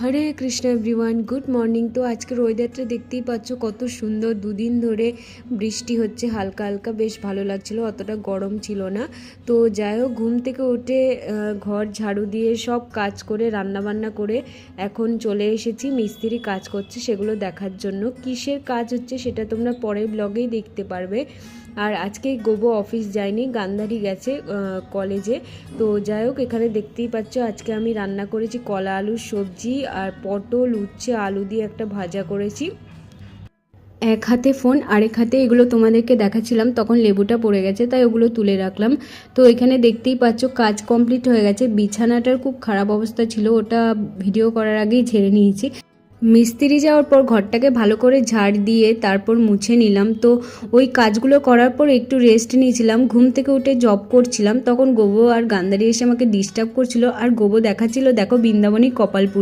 হরে Krishna everyone, good morning. তো আজকের ওয়েদারটা দেখতেই পাচ্ছ কত সুন্দর। দুদিন ধরে বৃষ্টি হচ্ছে হালকা হালকা, বেশ ভালো লাগছিল, অতটা গরম ছিল না। তো যাই হোক, ঘুম থেকে উঠে ঘর ঝাড়ু দিয়ে সব কাজ করে রান্নাবান্না করে এখন চলে এসেছি। মিস্ত্রি কাজ করছে সেগুলো দেখার জন্য। কিসের কাজ হচ্ছে সেটা তোমরা পরের ব্লগেই দেখতে পারবে। আর আজকে গোবো অফিস যায়নি, গান্ধারী গেছে কলেজে। তো যাই হোক, এখানে দেখতেই পাচ্ছ আজকে আমি রান্না করেছি কলা আলুর সবজি, আর পটল উচ্ছে আলু দিয়ে একটা ভাজা করেছি। এক হাতে ফোন আরেক হাতে এগুলো তোমাদেরকে দেখাচ্ছিলাম, তখন লেবুটা পড়ে গেছে তাই ওগুলো তুলে রাখলাম। তো এখানে দেখতেই পাচ্ছ কাজ কমপ্লিট হয়ে গেছে। বিছানাটার খুব খারাপ অবস্থা ছিল, ওটা ভিডিও করার আগেই ঝেড়ে নিয়েছি। মিস্ত্রি যাওয়ার পর ঘরটাকে ভালো করে ঝাড় দিয়ে তারপর মুছে নিলাম। তো ওই কাজগুলো করার পর একটু রেস্ট নিয়েছিলাম। ঘুম থেকে উঠে জব করছিলাম, তখন গোবো আর গান্ধারী এসে আমাকে ডিস্টার্ব করছিল। আর গোবো দেখাচ্ছিল দেখো বৃন্দাবনী কপালপুর।